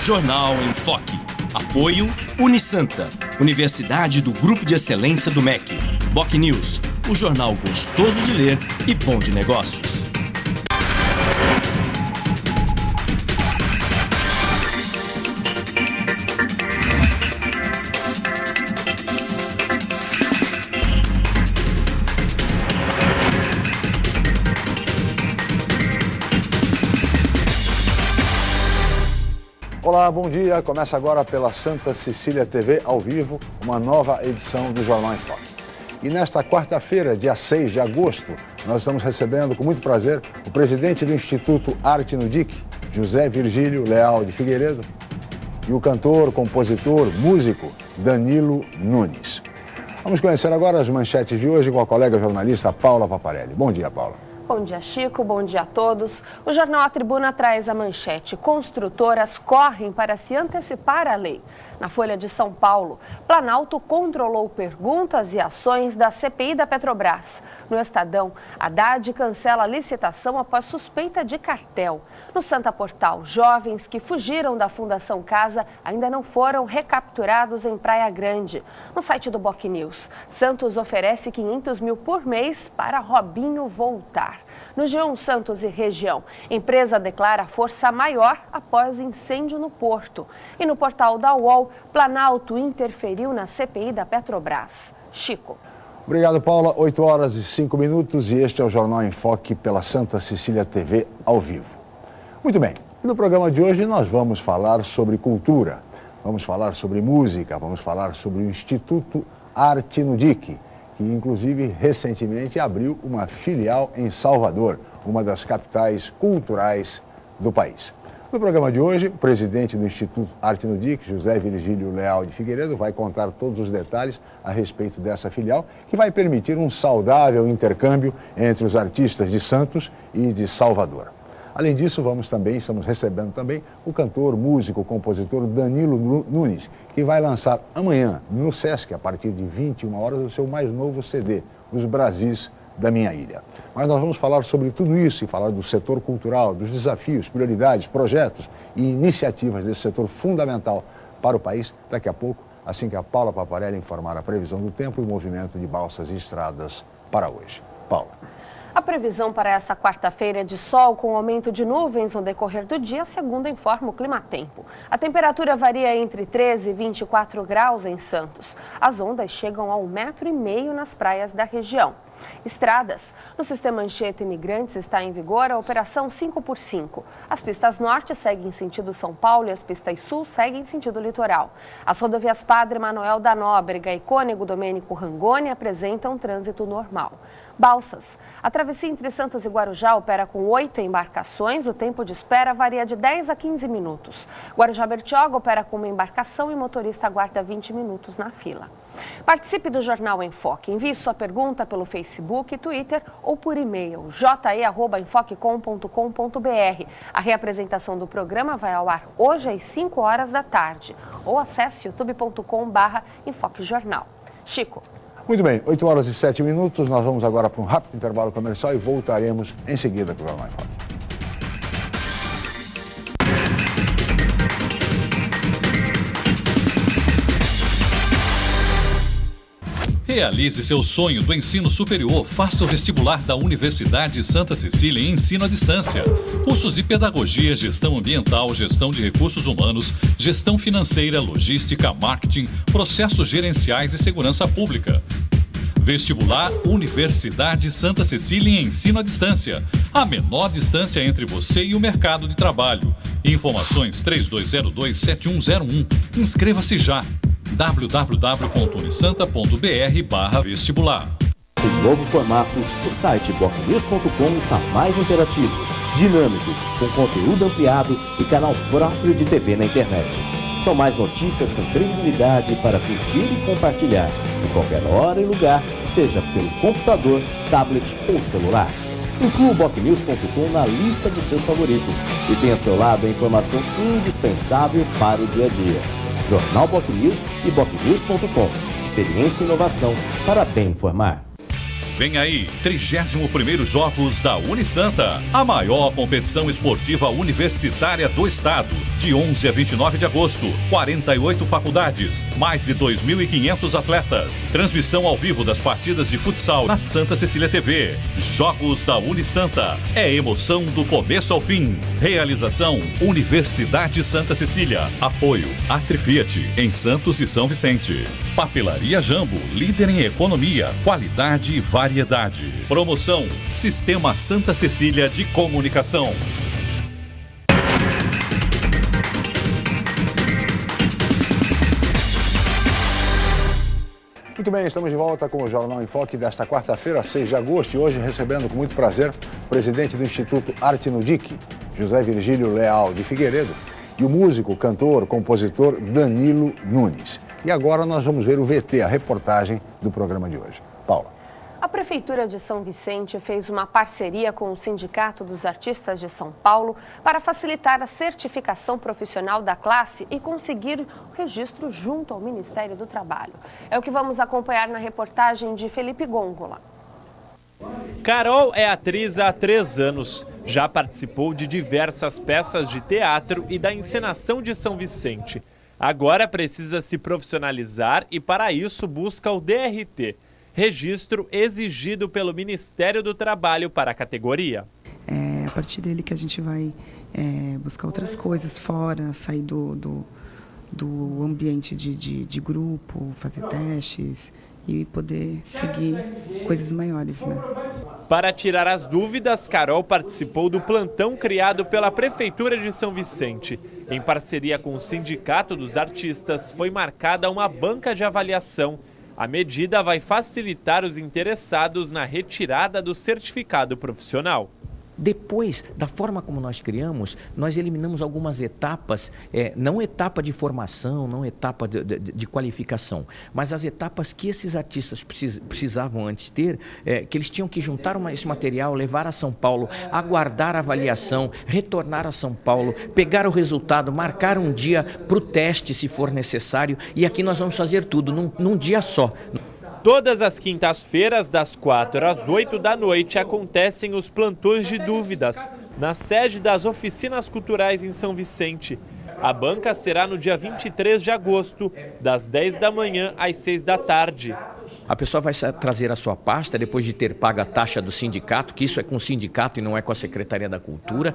Jornal em Foque. Apoio Unisanta, Universidade do Grupo de Excelência do MEC. BocNews, o jornal gostoso de ler e bom de negócios. Olá, bom dia. Começa agora pela Santa Cecília TV, ao vivo, uma nova edição do Jornal em Foque. E nesta quarta-feira, dia 6 de agosto, nós estamos recebendo com muito prazer o presidente do Instituto Arte no DIC, José Virgílio Leal de Figueiredo, e o cantor, compositor, músico, Danilo Nunes. Vamos conhecer agora as manchetes de hoje com a colega jornalista Paula Paparelli. Bom dia, Paula. Bom dia, Chico. Bom dia a todos. O jornal A Tribuna traz a manchete: construtoras correm para se antecipar à lei. Na Folha de São Paulo, Planalto controlou perguntas e ações da CPI da Petrobras. No Estadão, Haddad cancela a licitação após suspeita de cartel. No Santa Portal, jovens que fugiram da Fundação Casa ainda não foram recapturados em Praia Grande. No site do BocNews, Santos oferece 500 mil por mês para Robinho voltar. No G1 Santos e região, empresa declara força maior após incêndio no Porto. E no portal da UOL, Planalto interferiu na CPI da Petrobras. Chico. Obrigado, Paula. 8 horas e 5 minutos e este é o Jornal em Foque pela Santa Cecília TV ao vivo. Muito bem, no programa de hoje nós vamos falar sobre cultura, vamos falar sobre música, vamos falar sobre o Instituto Arte no DIC, que inclusive recentemente abriu uma filial em Salvador, uma das capitais culturais do país. No programa de hoje, o presidente do Instituto Arte no DIC, José Virgílio Leal de Figueiredo, vai contar todos os detalhes a respeito dessa filial, que vai permitir um saudável intercâmbio entre os artistas de Santos e de Salvador. Além disso, estamos recebendo também o cantor, músico, compositor Danilo Nunes, que vai lançar amanhã no Sesc, a partir de 21 horas, o seu mais novo CD, Os Brasis da Minha Ilha. Mas nós vamos falar sobre tudo isso e falar do setor cultural, dos desafios, prioridades, projetos e iniciativas desse setor fundamental para o país daqui a pouco, assim que a Paula Paparelli informar a previsão do tempo e o movimento de balsas e estradas para hoje. Paula. A previsão para essa quarta-feira é de sol com aumento de nuvens no decorrer do dia, segundo informa o Climatempo. A temperatura varia entre 13 e 24 graus em Santos. As ondas chegam a 1,5 m nas praias da região. Estradas. No sistema Anchieta Imigrantes está em vigor a operação 5x5. As pistas norte seguem em sentido São Paulo e as pistas sul seguem em sentido litoral. As rodovias Padre Manuel da Nóbrega e Cônego Domênico Rangoni apresentam trânsito normal. Balsas. A travessia entre Santos e Guarujá opera com 8 embarcações. O tempo de espera varia de 10 a 15 minutos. Guarujá-Bertioga opera com uma embarcação e o motorista aguarda 20 minutos na fila. Participe do Jornal em Foque. Envie sua pergunta pelo Facebook, Twitter ou por e-mail je@enfoquecom.com.br. A reapresentação do programa vai ao ar hoje às 5 horas da tarde. Ou acesse youtube.com/enfoquejornal. Chico. Muito bem, 8 horas e 7 minutos, nós vamos agora para um rápido intervalo comercial e voltaremos em seguida para o Jornal em Foque. Realize seu sonho do ensino superior. Faça o vestibular da Universidade Santa Cecília em ensino à distância. Cursos de pedagogia, gestão ambiental, gestão de recursos humanos, gestão financeira, logística, marketing, processos gerenciais e segurança pública. Vestibular Universidade Santa Cecília em ensino à distância. A menor distância entre você e o mercado de trabalho. Informações 3202-7101. Inscreva-se já. www.unisanta.br/vestibular. Em novo formato, o site BocNews.com está mais interativo, dinâmico, com conteúdo ampliado e canal próprio de TV na internet. São mais notícias com credibilidade para curtir e compartilhar, em qualquer hora e lugar, seja pelo computador, tablet ou celular. Inclua o BocNews.com na lista dos seus favoritos e tenha ao seu lado a informação indispensável para o dia a dia. Jornal BocNews e BocNews.com. Experiência e inovação para bem informar. Vem aí, 31º Jogos da Unisanta, a maior competição esportiva universitária do estado. De 11 a 29 de agosto, 48 faculdades, mais de 2.500 atletas. Transmissão ao vivo das partidas de futsal na Santa Cecília TV. Jogos da Unisanta, é emoção do começo ao fim. Realização Universidade Santa Cecília. Apoio Atrifiat, em Santos e São Vicente. Papelaria Jambo, líder em economia, qualidade e variedade. Promoção Sistema Santa Cecília de Comunicação. Muito bem, estamos de volta com o Jornal em Foque desta quarta-feira, 6 de agosto, e hoje recebendo com muito prazer o presidente do Instituto Arte no DIC, José Virgílio Leal de Figueiredo, e o músico, cantor, compositor Danilo Nunes. E agora nós vamos ver o VT, a reportagem do programa de hoje. Paula. A Prefeitura de São Vicente fez uma parceria com o Sindicato dos Artistas de São Paulo para facilitar a certificação profissional da classe e conseguir o registro junto ao Ministério do Trabalho. É o que vamos acompanhar na reportagem de Felipe Gôngola. Carol é atriz há 3 anos. Já participou de diversas peças de teatro e da encenação de São Vicente. Agora precisa se profissionalizar e, para isso, busca o DRT, registro exigido pelo Ministério do Trabalho para a categoria. É a partir dele que a gente vai buscar outras coisas fora, sair do ambiente de grupo, fazer testes e poder seguir coisas maiores, né? Para tirar as dúvidas, Carol participou do plantão criado pela Prefeitura de São Vicente. Em parceria com o Sindicato dos Artistas, foi marcada uma banca de avaliação. A medida vai facilitar os interessados na retirada do certificado profissional. Depois, da forma como nós criamos, nós eliminamos algumas etapas, não etapa de formação, não etapa de qualificação, mas as etapas que esses artistas precisavam antes ter, que eles tinham que juntar esse material, levar a São Paulo, aguardar a avaliação, retornar a São Paulo, pegar o resultado, marcar um dia para o teste, se for necessário, e aqui nós vamos fazer tudo num dia só. Todas as quintas-feiras, das 4 às 8 da noite, acontecem os plantões de dúvidas, na sede das Oficinas Culturais em São Vicente. A banca será no dia 23 de agosto, das 10 da manhã às 6 da tarde. A pessoa vai trazer a sua pasta, depois de ter pago a taxa do sindicato, que isso é com o sindicato e não é com a Secretaria da Cultura.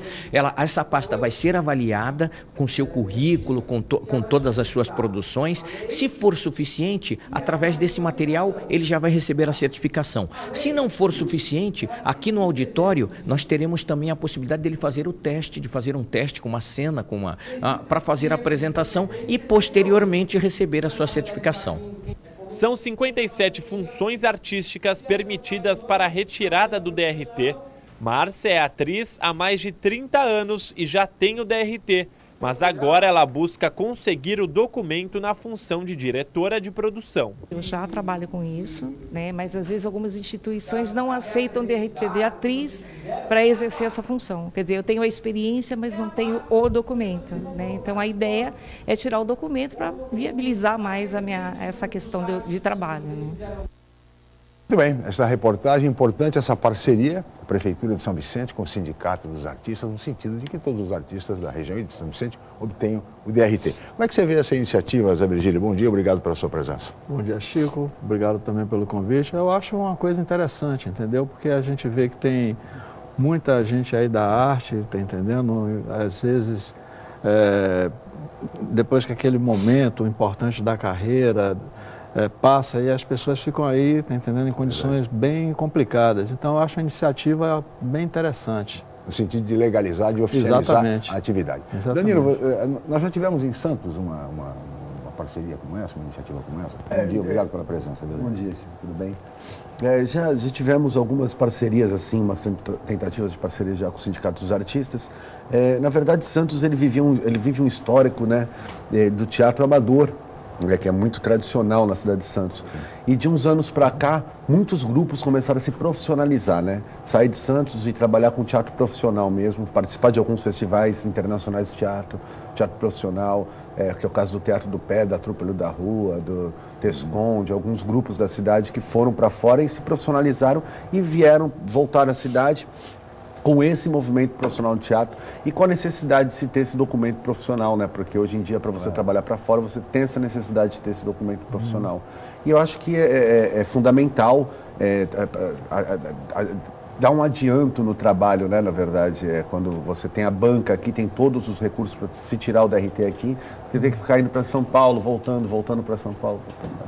Essa pasta vai ser avaliada com seu currículo, com todas as suas produções. Se for suficiente, através desse material, ele já vai receber a certificação. Se não for suficiente, aqui no auditório, nós teremos também a possibilidade dele fazer o teste, de fazer um teste com uma cena, para fazer a apresentação e, posteriormente, receber a sua certificação. São 57 funções artísticas permitidas para a retirada do DRT. Márcia é atriz há mais de 30 anos e já tem o DRT, mas agora ela busca conseguir o documento na função de diretora de produção. Eu já trabalho com isso, né? Mas às vezes algumas instituições não aceitam DRT de atriz para exercer essa função. Quer dizer, eu tenho a experiência, mas não tenho o documento, né? Então a ideia é tirar o documento para viabilizar mais essa questão de trabalho, né? Muito bem, esta reportagem é importante, essa parceria, a Prefeitura de São Vicente com o Sindicato dos Artistas, no sentido de que todos os artistas da região e de São Vicente obtenham o DRT. Como é que você vê essa iniciativa, Zé Virgílio? Bom dia, obrigado pela sua presença. Bom dia, Chico. Obrigado também pelo convite. Eu acho uma coisa interessante, entendeu? Porque a gente vê que tem muita gente aí da arte, tá entendendo? Às vezes, depois que aquele momento importante da carreira passa e as pessoas ficam aí, tá entendendo, em condições bem complicadas. Então, eu acho a iniciativa bem interessante. No sentido de legalizar, de oficializar a atividade. Exatamente. Danilo, nós já tivemos em Santos uma parceria como essa, uma iniciativa como essa? Bom dia, obrigado pela presença. Danilo. Bom dia, tudo bem? Já tivemos algumas parcerias, assim, umas tentativas de parceria já com o Sindicato dos Artistas. Na verdade, Santos ele vive um histórico, né, do teatro amador, que é muito tradicional na cidade de Santos. E de uns anos para cá, muitos grupos começaram a se profissionalizar, né? Sair de Santos e trabalhar com teatro profissional mesmo, participar de alguns festivais internacionais de teatro profissional, que é o caso do Teatro do Pé, da Trupe da Rua, Tescom, de alguns grupos da cidade que foram para fora e se profissionalizaram e voltaram à cidade com esse movimento profissional de teatro e com a necessidade de se ter esse documento profissional, né? Porque hoje em dia, para você trabalhar para fora, você tem essa necessidade de ter esse documento profissional. E eu acho que é fundamental dar um adianto no trabalho, né? Na verdade, quando você tem a banca aqui, tem todos os recursos para se tirar o DRT aqui, você tem que ficar indo para São Paulo, voltando para São Paulo.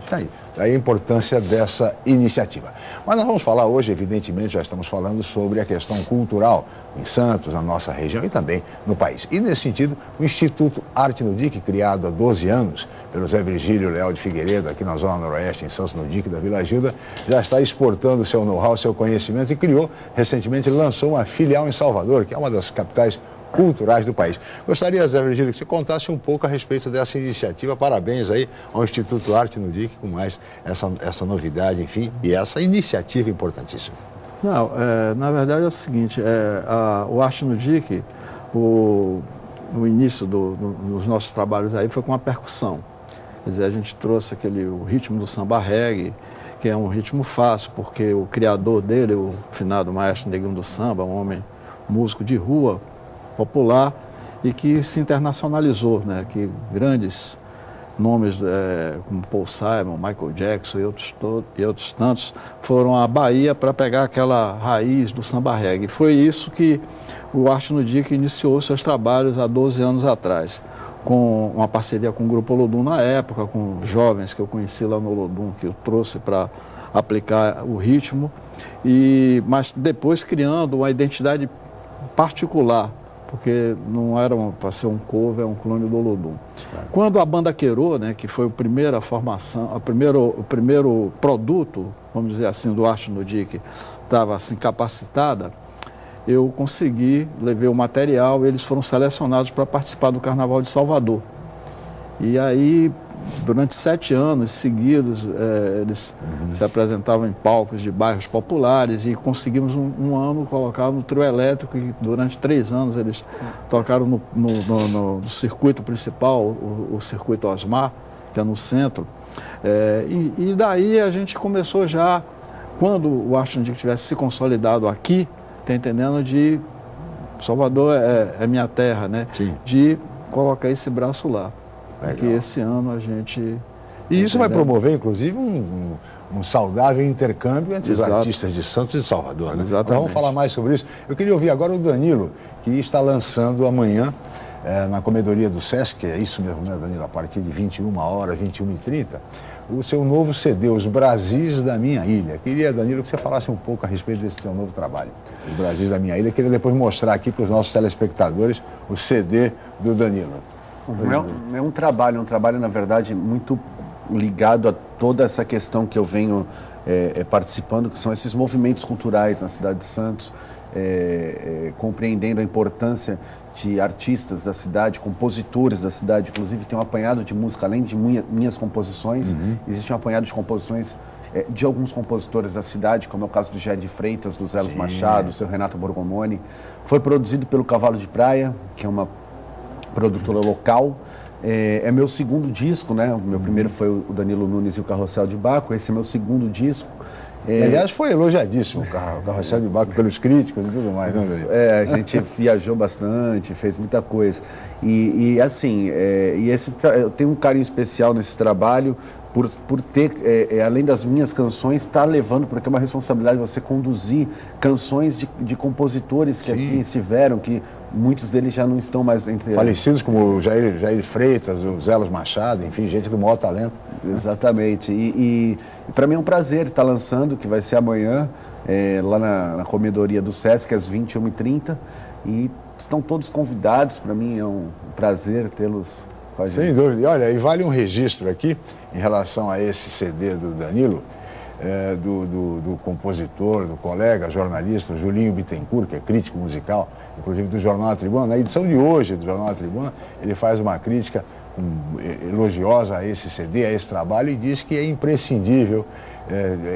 Tá aí. Daí a importância dessa iniciativa. Mas nós vamos falar hoje, evidentemente, já estamos falando sobre a questão cultural em Santos, na nossa região e também no país. E nesse sentido, o Instituto Arte no Dique, criado há 12 anos pelo Zé Virgílio Leal de Figueiredo, aqui na Zona Noroeste, em Santos no Dique da Vila Gilda, já está exportando seu know-how, seu conhecimento e recentemente lançou uma filial em Salvador, que é uma das capitais culturais do país. Gostaria, Zé Virgílio, que você contasse um pouco a respeito dessa iniciativa. Parabéns aí ao Instituto Arte no Dique com mais essa novidade, enfim, e essa iniciativa importantíssima. Não, na verdade é o seguinte, o Arte no Dique, o início dos nossos trabalhos aí foi com a percussão. Quer dizer, a gente trouxe o ritmo do samba reggae, que é um ritmo fácil, porque o criador dele, o finado maestro Neguinho do Samba, um homem músico de rua, popular, e que se internacionalizou, né? Que grandes nomes como Paul Simon, Michael Jackson e outros tantos foram à Bahia para pegar aquela raiz do samba reggae. Foi isso que o Arte no Dique iniciou seus trabalhos há 12 anos atrás, com uma parceria com o Grupo Olodum na época, com jovens que eu conheci lá no Olodum, que eu trouxe para aplicar o ritmo, mas depois criando uma identidade particular, porque não era para ser um cover, é um clone do Olodum. Quando a banda Queirô, né, que foi a primeira formação, o primeiro produto, vamos dizer assim, do Arte no Dique, estava assim capacitada, eu levei o material, eles foram selecionados para participar do Carnaval de Salvador. E aí, durante 7 anos seguidos, eles se apresentavam em palcos de bairros populares e conseguimos um ano colocar no trio elétrico e durante 3 anos eles tocaram no circuito principal, o circuito Osmar, que é no centro. E daí a gente começou já, quando o Arte no Dique tivesse se consolidado aqui, tá entendendo, de Salvador é minha terra, né? Sim. De colocar esse braço lá. Que esse ano a gente... E isso vai promover, inclusive, um saudável intercâmbio entre os artistas de Santos e de Salvador, né? Exatamente. Então, vamos falar mais sobre isso. Eu queria ouvir agora o Danilo, que está lançando amanhã, na comedoria do Sesc, é isso mesmo, né, Danilo? A partir de 21 horas, 21h30, o seu novo CD, Os Brasis da Minha Ilha. Queria, Danilo, que você falasse um pouco a respeito desse seu novo trabalho, Os Brasis da Minha Ilha. Queria depois mostrar aqui para os nossos telespectadores o CD do Danilo. É um trabalho, na verdade, muito ligado a toda essa questão que eu venho participando, que são esses movimentos culturais na cidade de Santos, compreendendo a importância de artistas da cidade, compositores da cidade. Inclusive tem um apanhado de música, além de minhas composições, existe um apanhado de composições de alguns compositores da cidade, como é o caso do Jair de Freitas, do Zelos Machado, do seu Renato Borgomoni. Foi produzido pelo Cavalo de Praia, que é uma produtora local. É meu segundo disco, né? O meu primeiro foi o Danilo Nunes e o Carrossel de Baco. Esse é meu segundo disco. Aliás, foi elogiadíssimo o Carrossel de Baco pelos críticos e tudo mais, né, Danilo? A gente viajou bastante, fez muita coisa. E assim, eu tenho um carinho especial nesse trabalho por ter, além das minhas canções, estar levando, porque é uma responsabilidade você conduzir canções de compositores que aqui estiveram, que muitos deles já não estão mais entre... Falecidos como o Jair Freitas, o Zelos Machado, enfim, gente do maior talento. Exatamente. E para mim é um prazer estar lançando, que vai ser amanhã, lá na comedoria do Sesc, às 21h30. E estão todos convidados, para mim é um prazer tê-los com a gente. Sem dúvida. E olha, e vale um registro aqui, em relação a esse CD do Danilo, do compositor, do colega, jornalista Julinho Bittencourt, que é crítico musical, inclusive do Jornal A Tribuna. Na edição de hoje do Jornal A Tribuna, ele faz uma crítica elogiosa a esse CD, a esse trabalho, e diz que é imprescindível,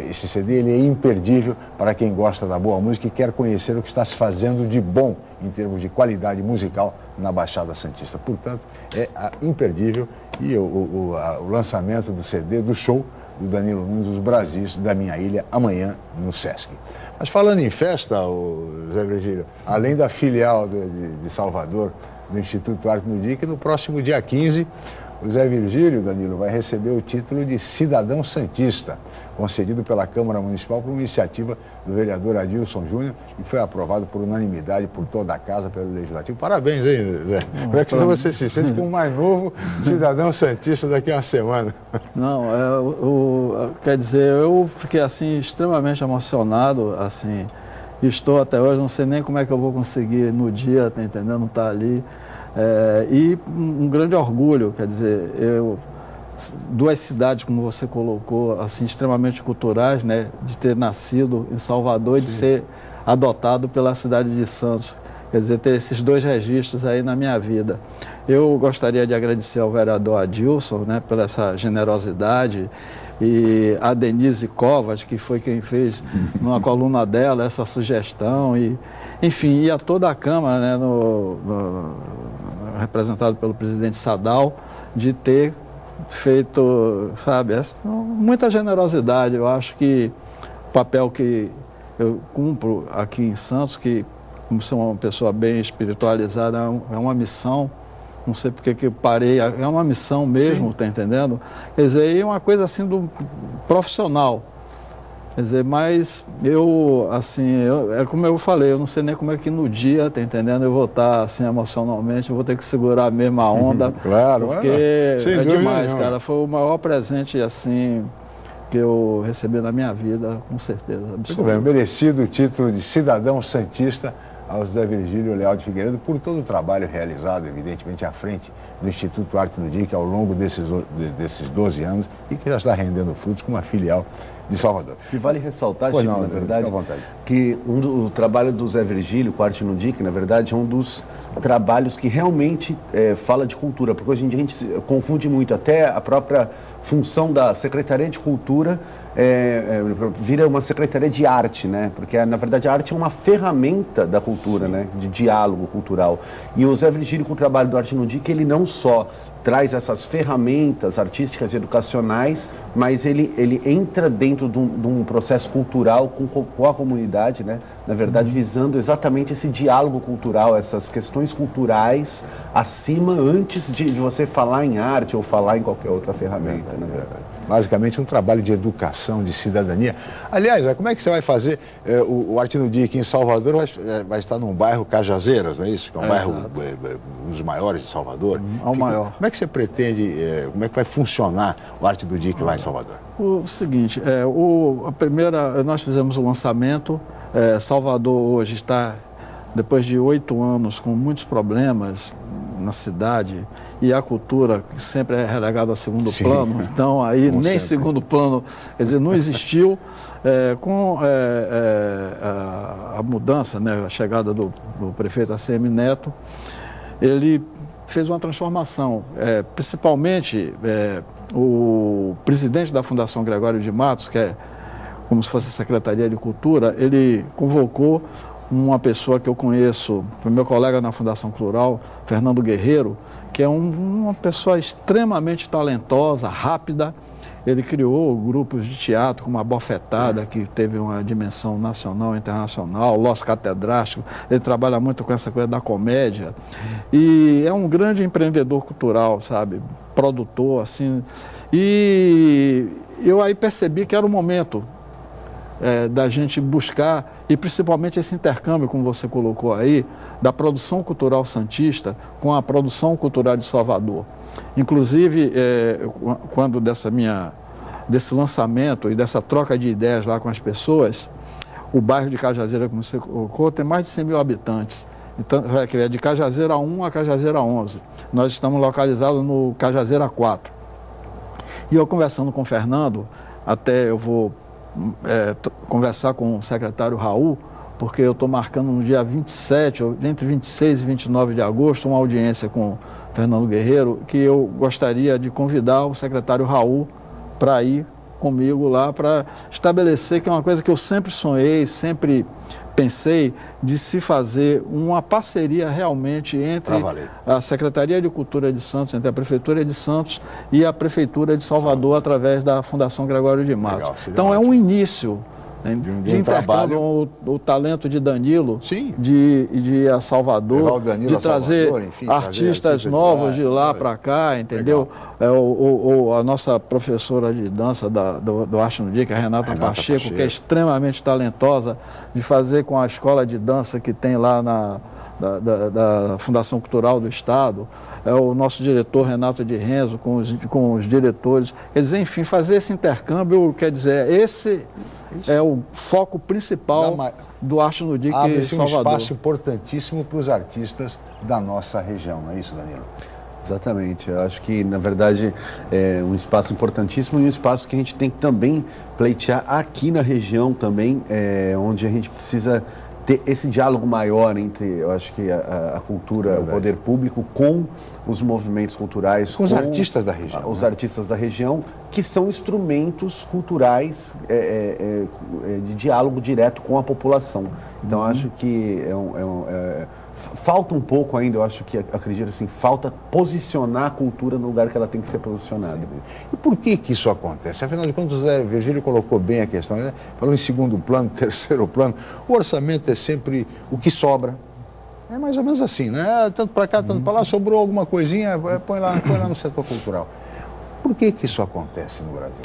esse CD ele é imperdível para quem gosta da boa música e quer conhecer o que está se fazendo de bom em termos de qualidade musical na Baixada Santista. Portanto, é imperdível e o lançamento do CD, do show do Danilo Nunes, Os Brasis da Minha Ilha, amanhã no Sesc. Mas falando em festa, Zé Virgílio, além da filial de Salvador, do Instituto Arte no Dique, no próximo dia 15, o Zé Virgílio, Danilo, vai receber o título de cidadão santista, concedido pela Câmara Municipal por uma iniciativa do vereador Adilson Júnior, e foi aprovado por unanimidade por toda a casa, pelo Legislativo. Parabéns, hein, Zé? Como é que você se sente como o mais novo cidadão santista daqui a uma semana? Não, quer dizer, eu fiquei assim extremamente emocionado, assim, estou até hoje, não sei nem como é que eu vou conseguir no dia, tá entendendo, estar ali. E um grande orgulho, quer dizer, duas cidades, como você colocou, assim, extremamente culturais, né, de ter nascido em Salvador e de ser adotado pela cidade de Santos. Quer dizer, ter esses dois registros aí na minha vida. Eu gostaria de agradecer ao vereador Adilson, né, pela essa generosidade, e a Denise Covas, que foi quem fez numa coluna dela essa sugestão, e, enfim, e a toda a Câmara, né, representado pelo presidente Sadal, de ter feito, sabe, muita generosidade. Eu acho que o papel que eu cumpro aqui em Santos, que, como sou uma pessoa bem espiritualizada, é uma missão, não sei porque que eu parei, é uma missão mesmo, tá entendendo? Quer dizer, é uma coisa assim do profissional. Quer dizer, mas eu, assim, é como eu falei, eu não sei nem como é que no dia, tá entendendo? Eu vou estar, assim, emocionalmente, eu vou ter que segurar a mesma onda. Claro, porque é demais, cara. Foi o maior presente, assim, que eu recebi na minha vida, com certeza. Muito bem, merecido o título de cidadão santista ao Zé Virgílio Leal de Figueiredo por todo o trabalho realizado, evidentemente, à frente do Instituto Arte no Dique ao longo desses 12 anos e que já está rendendo frutos com uma filial de Salvador. E vale ressaltar, Chico, na verdade, que o trabalho do Zé Virgílio com a Arte no Dique, na verdade, é um dos trabalhos que realmente fala de cultura, porque hoje em dia a gente confunde muito, até a própria função da Secretaria de Cultura vira uma Secretaria de Arte, né? Porque, na verdade, a arte é uma ferramenta da cultura, né? De diálogo cultural. E o Zé Virgílio, com o trabalho do Arte no Dique, ele não só traz essas ferramentas artísticas e educacionais, mas ele entra dentro de um processo cultural com a comunidade, né? Na verdade, visando exatamente esse diálogo cultural, essas questões culturais acima, antes de você falar em arte ou falar em qualquer outra ferramenta, na verdade. Basicamente um trabalho de educação, de cidadania. Aliás, como é que você vai fazer o Arte no Dique em Salvador? Vai estar num bairro Cajazeiras, não é isso? Que é um bairro um dos maiores de Salvador. Ao maior. Como é que você pretende, como é que vai funcionar o Arte do Dique lá em Salvador? O seguinte, nós fizemos o lançamento, Salvador hoje está, depois de 8 anos, com muitos problemas na cidade, e a cultura que sempre é relegada a segundo plano, então aí nem sempre. Segundo plano, quer dizer, não existiu. Com a mudança, né, a chegada do prefeito ACM Neto, ele fez uma transformação, principalmente o presidente da Fundação Gregório de Matos, que é como se fosse a Secretaria de Cultura, ele convocou uma pessoa que eu conheço, foi meu colega na Fundação Cultural, Fernando Guerreiro, que é uma pessoa extremamente talentosa, rápida. Ele criou grupos de teatro como a Bofetada, que teve uma dimensão nacional e internacional, Los Catedrástico. Ele trabalha muito com essa coisa da comédia. E é um grande empreendedor cultural, sabe? Produtor, assim. E eu aí percebi que era o momento da gente buscar, e principalmente esse intercâmbio, como você colocou aí, da produção cultural santista com a produção cultural de Salvador. Inclusive, quando desse lançamento e dessa troca de ideias lá com as pessoas, o bairro de Cajazeira, como você colocou, tem mais de 100 mil habitantes. Então, é de Cajazeira 1 a Cajazeira 11. Nós estamos localizados no Cajazeira 4. E eu conversando com o Fernando, até eu vou conversar com o secretário Raul, porque eu estou marcando no dia 27, entre 26 e 29 de agosto, uma audiência com o Fernando Guerreiro, que eu gostaria de convidar o secretário Raul para ir comigo lá para estabelecer, que é uma coisa que eu sempre sonhei, sempre pensei, de se fazer uma parceria realmente entre a Secretaria de Cultura de Santos, entre a Prefeitura de Santos e a Prefeitura de Salvador, através da Fundação Gregório de Matos. Então é um início de intercâmbio, o talento de Danilo, de ir a Salvador, de trazer artistas novos de lá para cá, entendeu? A nossa professora de dança do Arte no Dia, que é a Renata Pacheco, que é extremamente talentosa, de fazer com a escola de dança que tem lá da Fundação Cultural do Estado, o nosso diretor Renato de Renzo, com os diretores, quer dizer, enfim, fazer esse intercâmbio, quer dizer, esse é o foco principal do Arte no Dia em Salvador. Um espaço importantíssimo para os artistas da nossa região, não é isso, Danilo? Exatamente, eu acho que, na verdade, é um espaço importantíssimo e um espaço que a gente tem que também pleitear aqui na região também, onde a gente precisa ter esse diálogo maior entre, eu acho que a cultura, o poder público com os movimentos culturais, com os artistas da região. Os artistas da região, que são instrumentos culturais de diálogo direto com a população. Então, acho que falta um pouco ainda, eu acho que, acredito assim, falta posicionar a cultura no lugar que ela tem que ser posicionada. E por que isso acontece? Afinal de contas, o Zé Virgílio colocou bem a questão, né? Falou em segundo plano, terceiro plano. O orçamento é sempre o que sobra. É mais ou menos assim, né? Tanto para cá, tanto para lá, sobrou alguma coisinha, põe lá no setor cultural. Por que isso acontece no Brasil?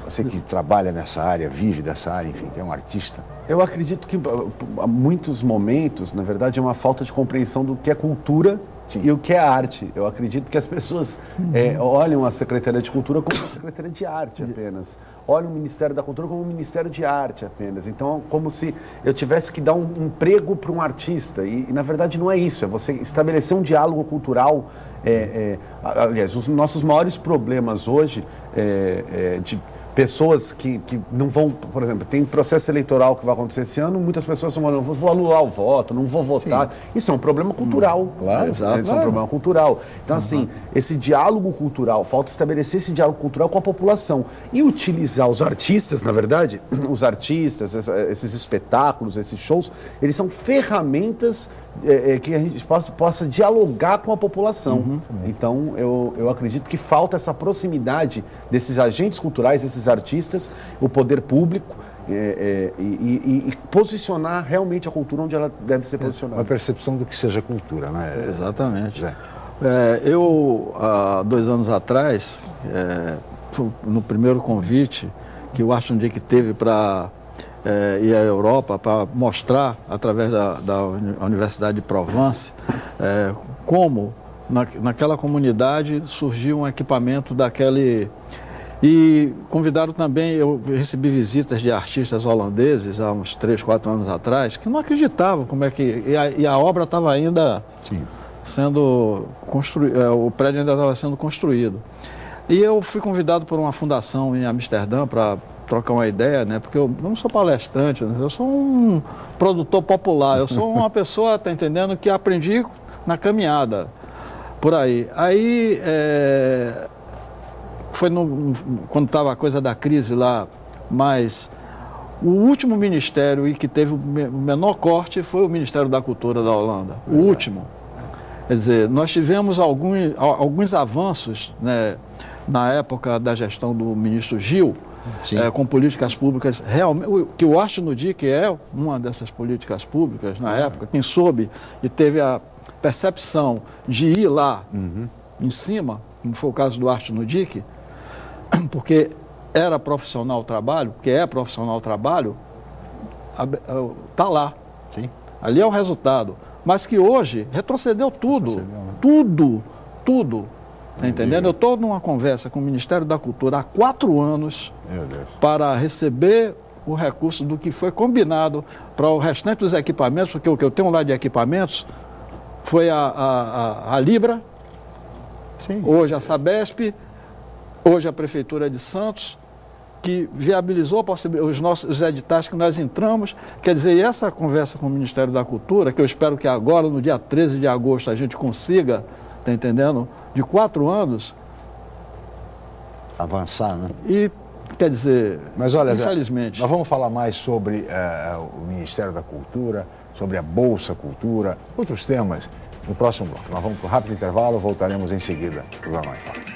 Você que trabalha nessa área, vive dessa área, enfim, que é um artista. Eu acredito que, há muitos momentos, na verdade, é uma falta de compreensão do que é cultura e o que é arte. Eu acredito que as pessoas olham a Secretaria de Cultura como uma Secretaria de Arte apenas. Olham o Ministério da Cultura como um Ministério de Arte apenas. Então, como se eu tivesse que dar um emprego para um artista. E, na verdade, não é isso. É você estabelecer um diálogo cultural. Aliás, os nossos maiores problemas hoje de pessoas que não vão, por exemplo, tem processo eleitoral que vai acontecer esse ano, muitas pessoas estão falando, vou anular o voto, não vou votar. Sim. Isso é um problema cultural. Claro, exato. Isso é um problema cultural. Então, assim, esse diálogo cultural, falta estabelecer esse diálogo cultural com a população e utilizar os artistas, na verdade, os artistas, esses espetáculos, esses shows, eles são ferramentas que a gente possa dialogar com a população. Então, eu acredito que falta essa proximidade desses agentes culturais, desses artistas, o poder público, e posicionar realmente a cultura onde ela deve ser posicionada. Uma percepção do que seja cultura, né? Exatamente. Eu, há 2 anos atrás, no primeiro convite que o Arte no Dia que teve para ir à Europa, para mostrar, através da Universidade de Provence, como naquela comunidade surgiu um equipamento daquele. E convidaram também, eu recebi visitas de artistas holandeses há uns 3, 4 anos atrás, que não acreditavam como é que... E a obra estava ainda sendo construída, o prédio ainda estava sendo construído. E eu fui convidado por uma fundação em Amsterdã para trocar uma ideia, né? Porque eu não sou palestrante, né? Eu sou um produtor popular, eu sou uma pessoa, tá entendendo, que aprendi na caminhada, por aí. Aí, foi quando estava a coisa da crise lá, mas o último ministério e que teve o menor corte foi o Ministério da Cultura da Holanda, o último. Quer dizer, nós tivemos alguns avanços, né, na época da gestão do ministro Gil, com políticas públicas realmente, que o Arte no Dia, que é uma dessas políticas públicas na época, quem soube e teve a percepção de ir lá em cima, como foi o caso do Arte no Dia, porque era profissional o trabalho, porque é profissional o trabalho, está lá. Sim. Ali é o resultado. Mas que hoje retrocedeu tudo, tudo. Está entendendo? Eu estou numa conversa com o Ministério da Cultura há 4 anos para receber o recurso do que foi combinado para o restante dos equipamentos, porque o que eu tenho lá de equipamentos foi a Libra, hoje a Sabesp, hoje a Prefeitura de Santos, que viabilizou os editais que nós entramos. Quer dizer, essa conversa com o Ministério da Cultura, que eu espero que agora, no dia 13 de agosto, a gente consiga, está entendendo, de 4 anos... avançar, né? E Quer dizer, mas olha, infelizmente... Zé, nós vamos falar mais sobre o Ministério da Cultura, sobre a Bolsa Cultura, outros temas no próximo bloco. Nós vamos para um rápido intervalo, voltaremos em seguida para o Jornal em Foque.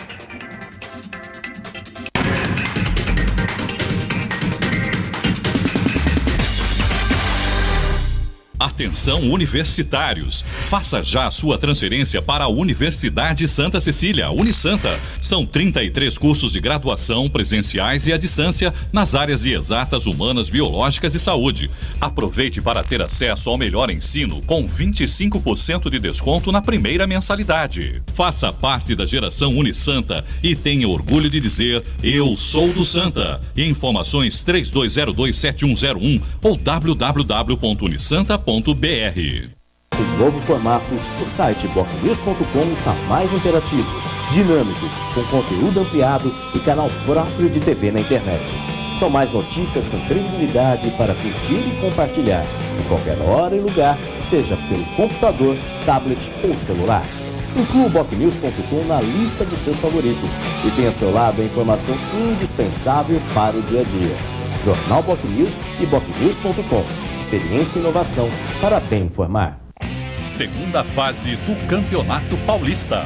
Atenção universitários, faça já a sua transferência para a Universidade Santa Cecília, Unisanta. São 33 cursos de graduação presenciais e à distância nas áreas de exatas, humanas, biológicas e saúde. Aproveite para ter acesso ao melhor ensino com 25% de desconto na primeira mensalidade. Faça parte da geração Unisanta e tenha orgulho de dizer: eu sou do Santa. Informações 32027101 ou www.unisanta.br. O novo formato, o site bocnews.com está mais interativo, dinâmico, com conteúdo ampliado e canal próprio de TV na internet. São mais notícias com credibilidade para curtir e compartilhar, em qualquer hora e lugar, seja pelo computador, tablet ou celular. Inclua o bocnews.com na lista dos seus favoritos e tenha ao seu lado a informação indispensável para o dia a dia. Jornal Bocnews e bocnews.com. Experiência e inovação para bem informar. Segunda fase do Campeonato Paulista.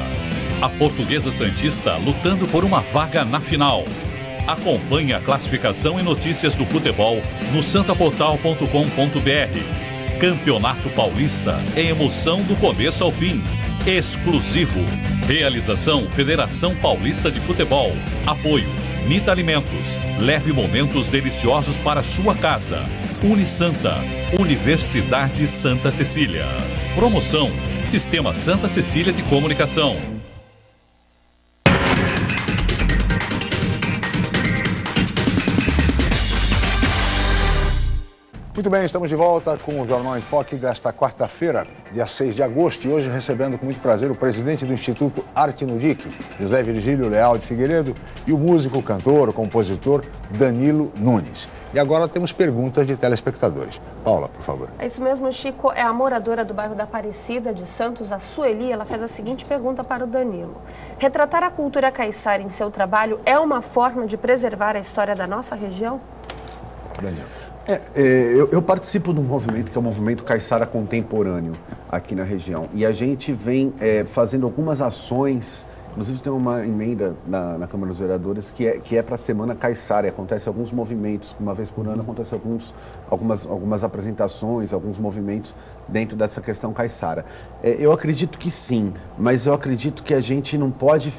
A Portuguesa Santista lutando por uma vaga na final. Acompanhe a classificação e notícias do futebol no santaportal.com.br. Campeonato Paulista é emoção do começo ao fim. Exclusivo. Realização Federação Paulista de Futebol. Apoio Nita Alimentos. Leve momentos deliciosos para sua casa. Unisanta. Universidade Santa Cecília. Promoção Sistema Santa Cecília de Comunicação. Muito bem, estamos de volta com o Jornal em Foque desta quarta-feira, dia 6 de agosto, e hoje recebendo com muito prazer o presidente do Instituto Arte no DIC, José Virgílio Leal de Figueiredo, e o músico, cantor, compositor Danilo Nunes. E agora temos perguntas de telespectadores. Paula, por favor. É isso mesmo, Chico. É a moradora do bairro da Aparecida de Santos, a Sueli. Ela fez a seguinte pergunta para o Danilo. Retratar a cultura caiçara em seu trabalho é uma forma de preservar a história da nossa região? Danilo. Eu participo de um movimento que é o movimento caiçara contemporâneo aqui na região. E a gente vem fazendo algumas ações, inclusive tem uma emenda na Câmara dos Vereadores que é para a Semana Caiçara. Acontece alguns movimentos, uma vez por ano acontece algumas apresentações, alguns movimentos dentro dessa questão caiçara. Eu acredito que sim, mas eu acredito que a gente não pode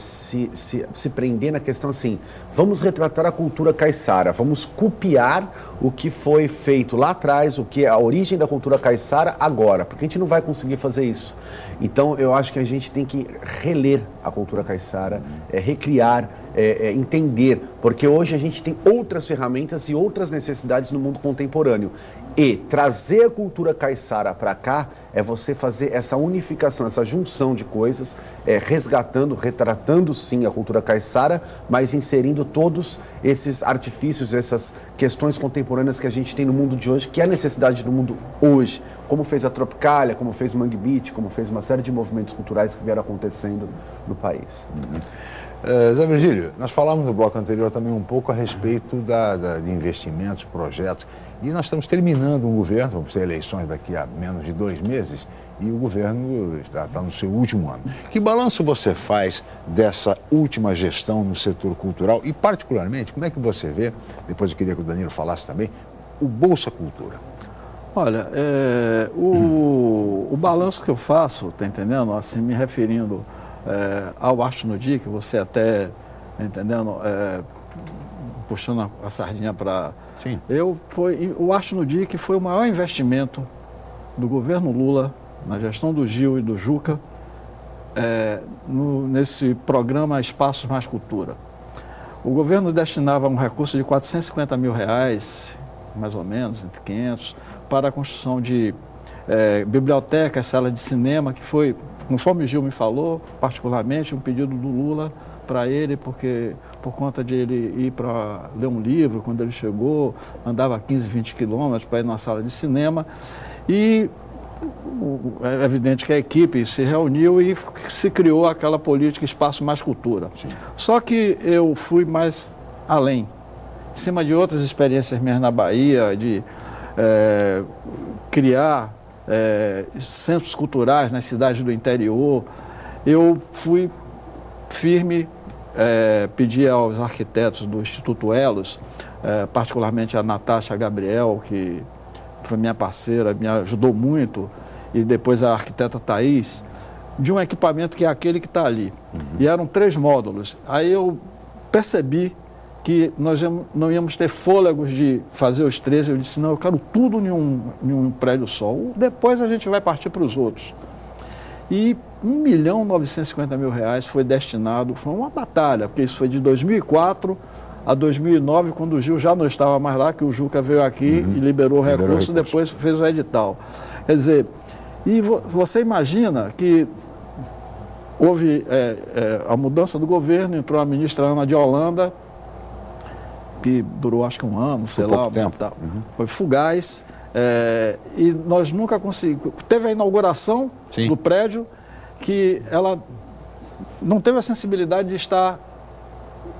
se prender na questão assim, vamos retratar a cultura caiçara, vamos copiar o que foi feito lá atrás, o que é a origem da cultura caiçara agora, porque a gente não vai conseguir fazer isso. Então eu acho que a gente tem que reler a cultura caiçara, recriar, entender, porque hoje a gente tem outras ferramentas e outras necessidades no mundo contemporâneo. E trazer a cultura caiçara para cá é você fazer essa unificação, essa junção de coisas, resgatando, retratando sim a cultura caiçara, mas inserindo todos esses artifícios, essas questões contemporâneas que a gente tem no mundo de hoje, que é a necessidade do mundo hoje, como fez a Tropicália, como fez o Mangue Beat, como fez uma série de movimentos culturais que vieram acontecendo no país. Zé Virgílio, nós falamos no bloco anterior também um pouco a respeito de investimentos, projetos, e nós estamos terminando um governo, vamos ter eleições daqui a menos de 2 meses, e o governo está no seu último ano. Que balanço você faz dessa última gestão no setor cultural e, particularmente, como é que você vê, depois eu queria que o Danilo falasse também, o Bolsa Cultura? Olha, o balanço que eu faço, tá entendendo? Assim, me referindo ao Arte no DIC, você até, tá entendendo? Puxando a sardinha para... Sim. O Arte no DIC foi o maior investimento do governo Lula, na gestão do Gil e do Juca, nesse programa Espaços Mais Cultura. O governo destinava um recurso de R$450 mil, mais ou menos, entre 500, para a construção de bibliotecas, sala de cinema, que foi, conforme o Gil me falou, particularmente um pedido do Lula para ele, porque por conta de ele ir para ler um livro, quando ele chegou, andava 15, 20 quilômetros para ir numa sala de cinema, e é evidente que a equipe se reuniu e se criou aquela política Espaço Mais Cultura. Sim. Só que eu fui mais além, em cima de outras experiências minhas na Bahia, de criar centros culturais nas cidades do interior. Eu fui firme, pedi aos arquitetos do Instituto Elos, particularmente a Natasha Gabriel, que foi minha parceira, me ajudou muito, e depois a arquiteta Thaís, de um equipamento que é aquele que está ali. E eram 3 módulos. Aí eu percebi que nós não íamos ter fôlegos de fazer os 3. Eu disse, não, eu quero tudo em um prédio só. Depois a gente vai partir para os outros. E R$1.950.000 foi destinado, foi uma batalha, porque isso foi de 2004 a 2009, quando o Gil já não estava mais lá, que o Juca veio aqui e liberou o recurso, depois fez o edital. Quer dizer, e você imagina que houve a mudança do governo, entrou a ministra Ana de Holanda, que durou acho que um ano, sei lá. Foi fugaz. E nós nunca conseguimos. Teve a inauguração do prédio, que ela não teve a sensibilidade de estar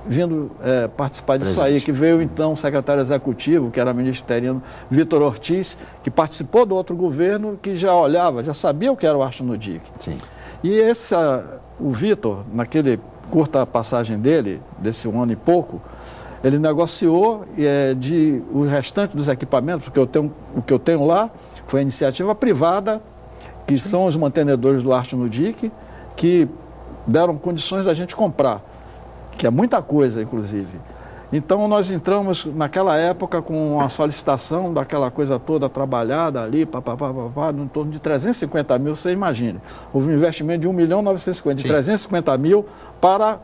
vindo participar disso aí, que veio então o secretário executivo, que era ministro interino, Vitor Ortiz, que participou do outro governo, que já olhava, já sabia o que era o Arte no DIC. E o Vitor, naquele curta passagem dele, desse 1 ano e pouco, ele negociou o restante dos equipamentos, porque o que eu tenho lá foi a iniciativa privada, que são os mantenedores do Arte no DIC, que deram condições da gente comprar, que é muita coisa, inclusive. Então, nós entramos naquela época com a solicitação daquela coisa toda trabalhada ali, em torno de 350 mil, você imagine. Houve um investimento de 1.950.000, de 350 mil para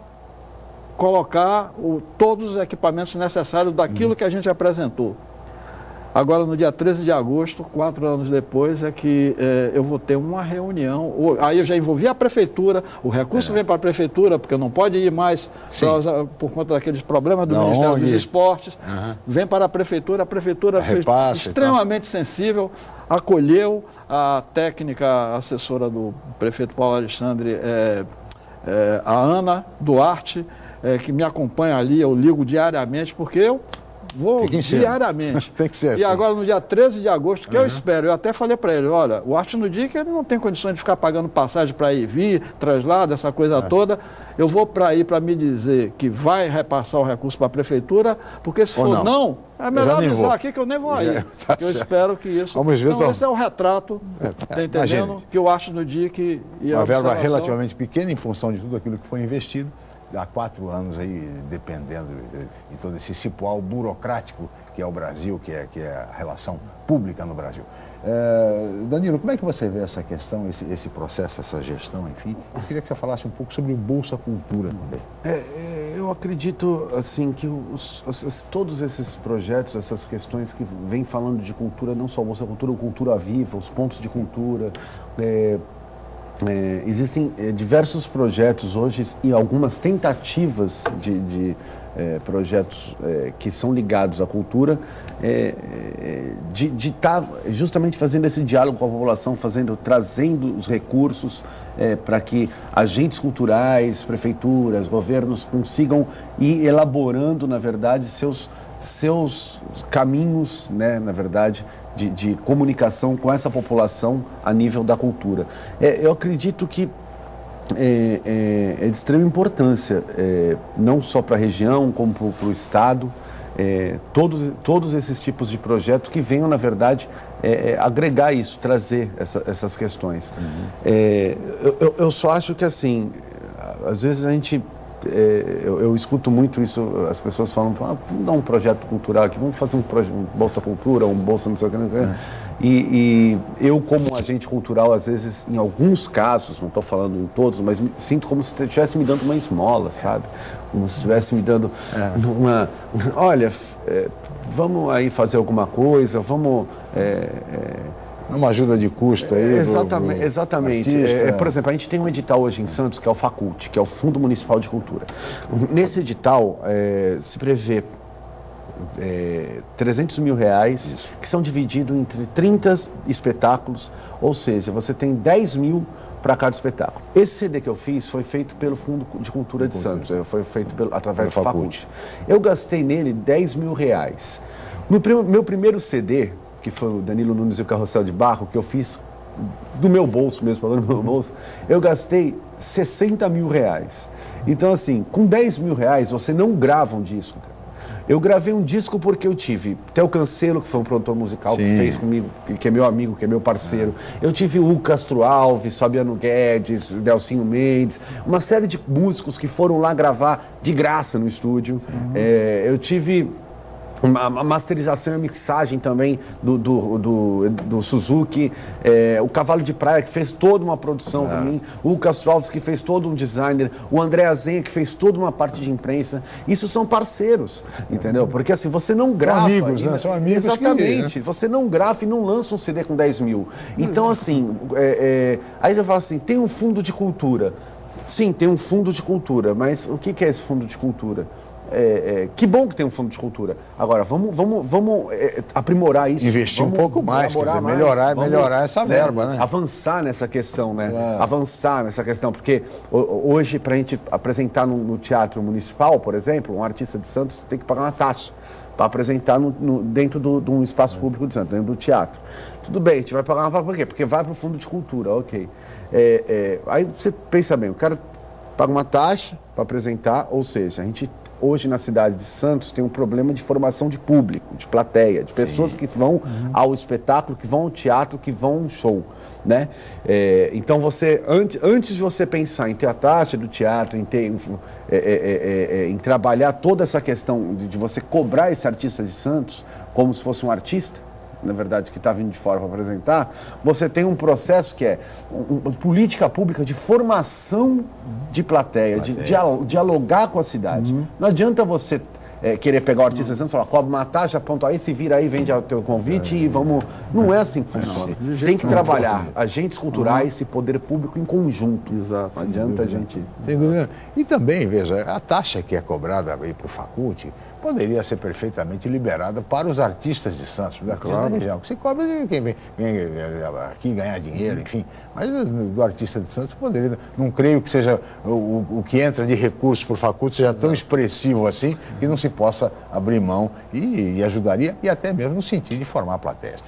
colocar todos os equipamentos necessários daquilo que a gente apresentou. Agora, no dia 13 de agosto, 4 anos depois, é que eu vou ter uma reunião. Aí eu já envolvi a prefeitura, o recurso vem para a prefeitura, porque não pode ir mais por conta daqueles problemas do Ministério dos Esportes. Vem para a prefeitura fez extremamente sensível, acolheu a técnica assessora do prefeito Paulo Alexandre, a Ana Duarte, que me acompanha ali, eu ligo diariamente, porque eu vou diariamente. Tem que ser e assim. Agora, no dia 13 de agosto, que eu espero, eu até falei para ele, olha, o Arte no DIC, ele não tem condições de ficar pagando passagem para ir vir, traslado, essa coisa toda. Eu vou para ir para me dizer que vai repassar o recurso para a prefeitura, porque se for não, é melhor avisar aqui que eu nem vou aí. Eu espero que isso... Vamos ver, então, esse é o retrato, tá entendendo? Que o Arte no DIC e a uma verba relativamente pequena em função de tudo aquilo que foi investido. Há 4 anos aí, dependendo de todo esse cipoal burocrático que é o Brasil, que é a relação pública no Brasil. Danilo, como é que você vê essa questão, esse processo, essa gestão, enfim? Eu queria que você falasse um pouco sobre o Bolsa Cultura também. Eu acredito, assim, que todos esses projetos, essas questões que vêm falando de cultura, não só o Bolsa Cultura, o Cultura Viva, os pontos de cultura, existem diversos projetos hoje e algumas tentativas de projetos que são ligados à cultura, de estar justamente fazendo esse diálogo com a população, trazendo os recursos para que agentes culturais, prefeituras, governos consigam ir elaborando, na verdade, seus caminhos, né, na verdade, de comunicação com essa população a nível da cultura. Eu acredito que é de extrema importância, não só para a região, como para o Estado, todos esses tipos de projetos que venham, na verdade, agregar isso, trazer essas questões. Eu só acho que, assim, às vezes a gente... Eu escuto muito isso, as pessoas falam, vamos dar um projeto cultural aqui, vamos fazer um Bolsa Cultura, um Bolsa não sei o que. E eu, como agente cultural, às vezes, em alguns casos, não estou falando em todos, mas sinto como se estivesse me dando uma esmola, sabe? Como se estivesse me dando uma... Olha, vamos aí fazer alguma coisa, vamos... Uma ajuda de custo aí. Exatamente. Por exemplo, a gente tem um edital hoje em Santos, que é o Facult, que é o Fundo Municipal de Cultura. Nesse edital, se prevê R$300 mil, que são divididos entre 30 espetáculos, ou seja, você tem 10 mil para cada espetáculo. Esse CD que eu fiz foi feito pelo Fundo de Cultura de Santos, foi feito através do Faculte. Eu gastei nele R$10 mil. No meu primeiro CD, que foi o Danilo Nunes e o Carrossel de Barro, que eu fiz do meu bolso mesmo, falando do meu bolso, eu gastei R$60 mil. Então, assim, com R$10 mil você não grava um disco. Eu gravei um disco porque eu tive Theo Cancelo, que foi um produtor musical, que fez comigo, que é meu amigo, que é meu parceiro. Eu tive o Castro Alves, Fabiano Guedes, Delcinho Mendes, uma série de músicos que foram lá gravar de graça no estúdio. Eu tive a masterização e a mixagem também do Suzuki, o Cavalo de Praia, que fez toda uma produção para mim, o Castro Alves, que fez todo um designer, o André Azenha, que fez toda uma parte de imprensa. Isso são parceiros, entendeu? Porque assim, você não grava... São amigos, né? São amigos. Exatamente. Você não grava e não lança um CD com 10 mil. Então, assim, aí você fala assim, tem um fundo de cultura. Sim, tem um fundo de cultura, mas o que é esse fundo de cultura? Que bom que tem um fundo de cultura. Agora, vamos aprimorar isso. Investir um pouco mais, quer dizer, melhorar essa verba, né? Avançar nessa questão, né? Avançar nessa questão, porque hoje, para a gente apresentar no Teatro Municipal, por exemplo, um artista de Santos tem que pagar uma taxa para apresentar dentro de um espaço público de Santos, dentro do teatro. Tudo bem, a gente vai pagar uma taxa, por quê? Porque vai para o fundo de cultura, ok. Aí você pensa bem, o cara paga uma taxa para apresentar, ou seja, a gente... Hoje, na cidade de Santos, tem um problema de formação de público, de plateia, de pessoas que vão ao espetáculo, que vão ao teatro, que vão ao show, né? Então, antes de você pensar em ter a taxa do teatro, em trabalhar toda essa questão de você cobrar esse artista de Santos como se fosse um artista, na verdade, que está vindo de fora para apresentar, você tem um processo que é uma política pública de formação de plateia, de dialogar com a cidade. Não adianta você querer pegar o artista e falar, cobra uma taxa, ponto aí, se vira aí, vende o teu convite e vamos... Não é assim que funciona. Tem que trabalhar agentes culturais e poder público em conjunto. Exato. Não adianta a gente... Sem dúvida. E também, veja, a taxa que é cobrada aí para o Faculte poderia ser perfeitamente liberada para os artistas de Santos, da região. Que se cobra de quem vem aqui ganhar dinheiro, enfim. Mas do artista de Santos poderia. Não creio que seja o que entra de recursos por Faculte seja tão expressivo assim que não se possa abrir mão e ajudaria, e até mesmo no sentido de formar plateias.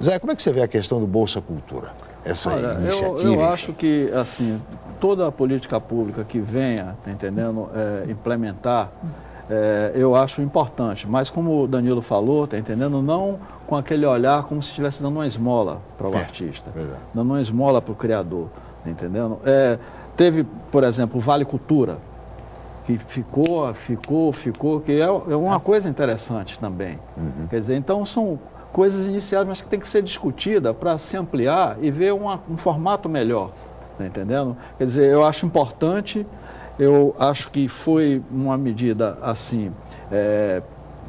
Zé, como é que você vê a questão do Bolsa Cultura? Essa iniciativa? Eu acho que, assim, toda a política pública que venha, tá entendendo, implementar, eu acho importante, mas como o Danilo falou, tá entendendo, não com aquele olhar como se estivesse dando uma esmola para o artista, dando uma esmola para o criador, tá entendendo? Teve, por exemplo, o Vale Cultura, que ficou, que é uma coisa interessante também. Quer dizer, então são coisas iniciais, mas que tem que ser discutida para se ampliar e ver um formato melhor, tá entendendo? Quer dizer, eu acho importante. Eu acho que foi uma medida assim,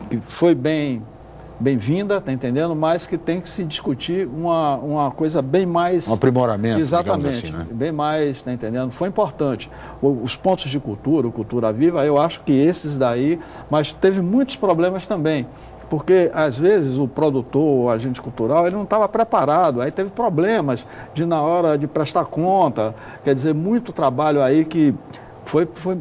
que foi bem-vinda, tá entendendo? Mas que tem que se discutir uma coisa bem mais... Um aprimoramento, exatamente, assim, né? Bem mais, tá entendendo? Foi importante. Os pontos de cultura, o Cultura Viva, eu acho que esses daí, mas teve muitos problemas também. Porque, às vezes, o produtor, o agente cultural, ele não estava preparado. Aí teve problemas na hora de prestar conta. Quer dizer, muito trabalho aí que...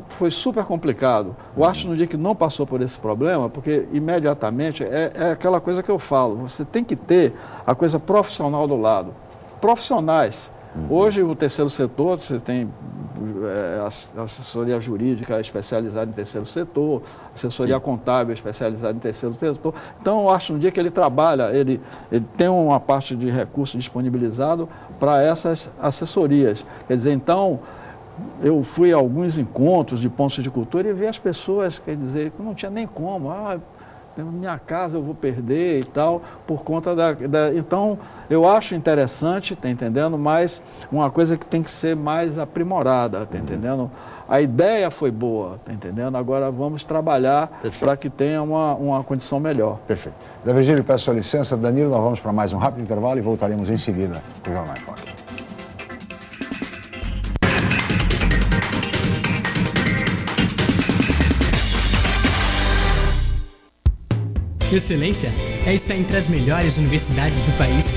Foi super complicado. O Arte no Dia que não passou por esse problema, porque imediatamente é aquela coisa que eu falo, você tem que ter a coisa profissional do lado. Profissionais. Hoje o terceiro setor, você tem assessoria jurídica especializada em terceiro setor, assessoria contábil especializada em terceiro setor. Então o Arte no Dia que ele trabalha, ele tem uma parte de recurso disponibilizado para essas assessorias. Quer dizer, então... Eu fui a alguns encontros de pontos de cultura e vi as pessoas, quer dizer, que não tinha nem como. Minha casa eu vou perder e tal, por conta Então, eu acho interessante, tá entendendo? Mas uma coisa que tem que ser mais aprimorada, tá entendendo? A ideia foi boa, tá entendendo? Agora vamos trabalhar para que tenha uma condição melhor. Perfeito. Zé Virgílio, peço sua licença. Danilo, nós vamos para mais um rápido intervalo e voltaremos em seguida para o Jornal em Foque. Excelência é estar entre as melhores universidades do país.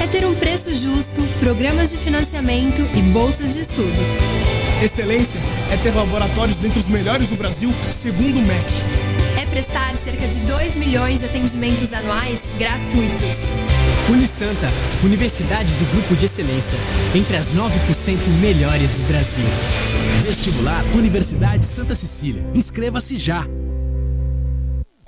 É ter um preço justo, programas de financiamento financiamento e bolsas de estudo. Excelência é ter laboratórios dentre os melhores do Brasil, segundo o MEC. É prestar cerca de 2 milhões de atendimentos anuais gratuitos. Unisanta, Universidade do Grupo de Excelência, entre as 9% melhores do Brasil. Vestibular Universidade Santa Cecília. Inscreva-se já!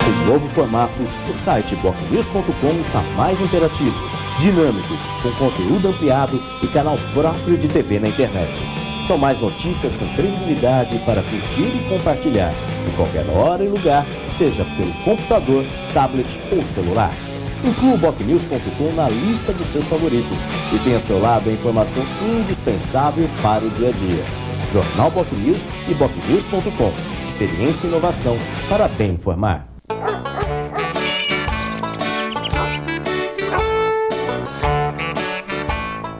Em novo formato, o site bocnews.com está mais interativo, dinâmico, com conteúdo ampliado e canal próprio de TV na internet. São mais notícias com credibilidade para curtir e compartilhar, em qualquer hora e lugar, seja pelo computador, tablet ou celular. Inclua o bocnews.com na lista dos seus favoritos e tenha ao seu lado a informação indispensável para o dia a dia. Jornal BocNews e bocnews.com. Experiência e inovação para bem informar.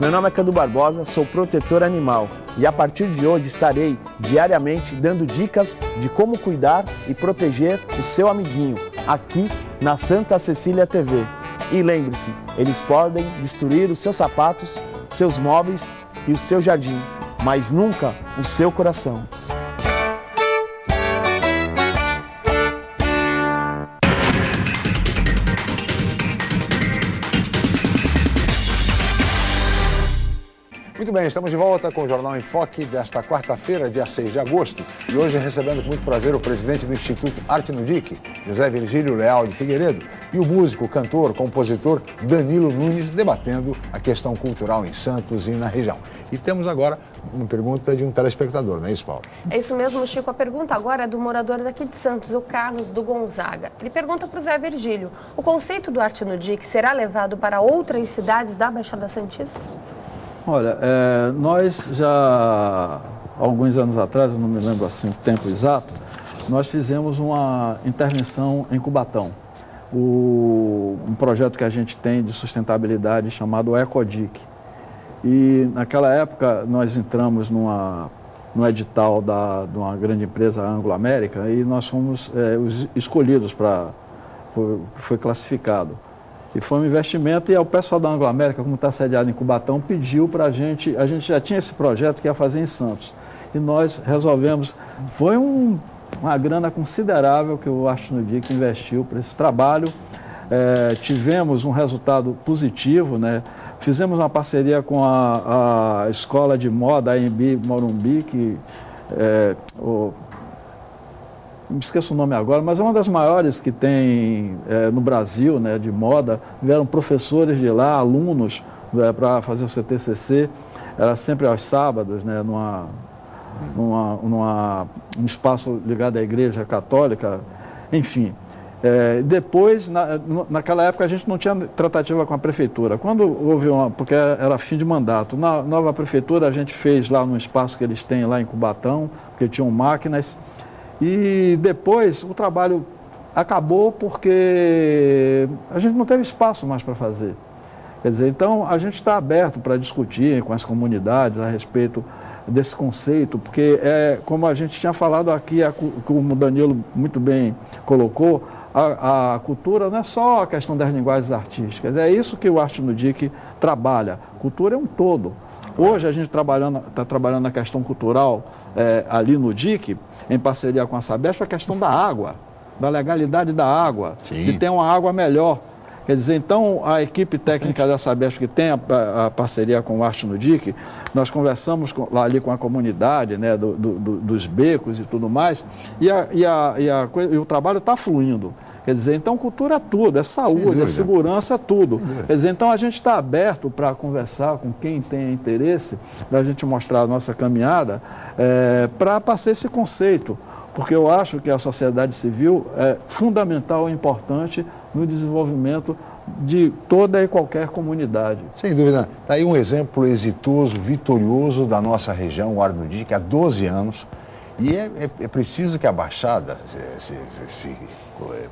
Meu nome é Cadu Barbosa, sou protetor animal e a partir de hoje estarei diariamente dando dicas de como cuidar e proteger o seu amiguinho aqui na Santa Cecília TV. E lembre-se, eles podem destruir os seus sapatos, seus móveis e o seu jardim, mas nunca o seu coração. Muito bem, estamos de volta com o Jornal em Foque desta quarta-feira, dia 6 de agosto. E hoje recebendo com muito prazer o presidente do Instituto Arte no Dique, José Virgílio Leal de Figueiredo, e o músico, cantor, compositor Danilo Nunes, debatendo a questão cultural em Santos e na região. E temos agora uma pergunta de um telespectador, não é isso, Paulo? É isso mesmo, Chico. A pergunta agora é do morador daqui de Santos, o Carlos do Gonzaga. Ele pergunta para o Zé Virgílio: o conceito do Arte no Dique será levado para outras cidades da Baixada Santista? Olha, nós já, alguns anos atrás, eu não me lembro assim o tempo exato, nós fizemos uma intervenção em Cubatão. Um projeto que a gente tem de sustentabilidade chamado Ecodic. E naquela época nós entramos no edital de uma grande empresa, a Anglo América, e nós fomos os escolhidos foi classificado. E foi um investimento, e o pessoal da Anglo América, como está sediado em Cubatão, pediu para a gente já tinha esse projeto que ia fazer em Santos. E nós resolvemos, foi uma grana considerável que o Arte no Dique investiu para esse trabalho. Tivemos um resultado positivo, né? Fizemos uma parceria com a Escola de Moda, a AMB Morumbi, que me esqueço o nome agora, mas é uma das maiores que tem no Brasil, né, de moda. Vieram professores de lá, alunos, para fazer o seu TCC. Era sempre aos sábados, né, num espaço ligado à Igreja Católica, enfim. Depois, naquela época, a gente não tinha tratativa com a prefeitura. Quando houve porque era fim de mandato, na nova prefeitura a gente fez lá no espaço que eles têm lá em Cubatão, porque tinham máquinas. E depois o trabalho acabou porque a gente não teve espaço mais para fazer. Quer dizer, então a gente está aberto para discutir com as comunidades a respeito desse conceito, porque como a gente tinha falado aqui, como o Danilo muito bem colocou, a cultura não é só a questão das linguagens artísticas, é isso que o Arte no Dique trabalha. Cultura é um todo. Hoje a gente está trabalhando na questão cultural ali no Dique, em parceria com a Sabesp, a questão da água, da legalidade da água, de ter uma água melhor. Quer dizer, então, a equipe técnica da Sabesp, que tem a parceria com o Arte no Dique, nós conversamos ali com a comunidade, né, dos becos e tudo mais, e o trabalho está fluindo. Quer dizer, então, cultura é tudo, é saúde, é segurança, é tudo. Quer dizer, então, a gente está aberto para conversar com quem tem interesse, da gente mostrar a nossa caminhada, para passar esse conceito, porque eu acho que a sociedade civil é fundamental e importante no desenvolvimento de toda e qualquer comunidade. Sem dúvida. Está aí um exemplo exitoso, vitorioso da nossa região, o Arte no Dique, há 12 anos, e é preciso que a Baixada se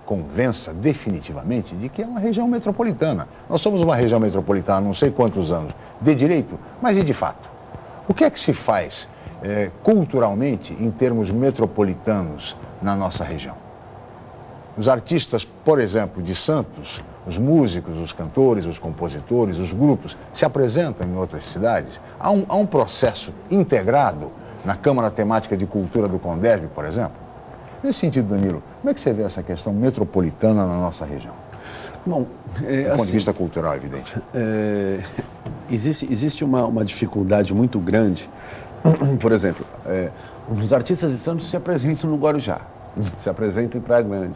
convença definitivamente de que é uma região metropolitana. Nós somos uma região metropolitana há não sei quantos anos, de direito, mas e de fato? O que é que se faz culturalmente em termos metropolitanos na nossa região? Os artistas, por exemplo, de Santos, os músicos, os cantores, os compositores, os grupos se apresentam em outras cidades? Há um processo integrado na Câmara Temática de Cultura do CONDESB, por exemplo? Nesse sentido, Danilo, como é que você vê essa questão metropolitana na nossa região? Bom, do ponto de vista cultural, evidente. Existe uma dificuldade muito grande. Por exemplo, os artistas de Santos se apresentam no Guarujá, se apresentam em Praia Grande,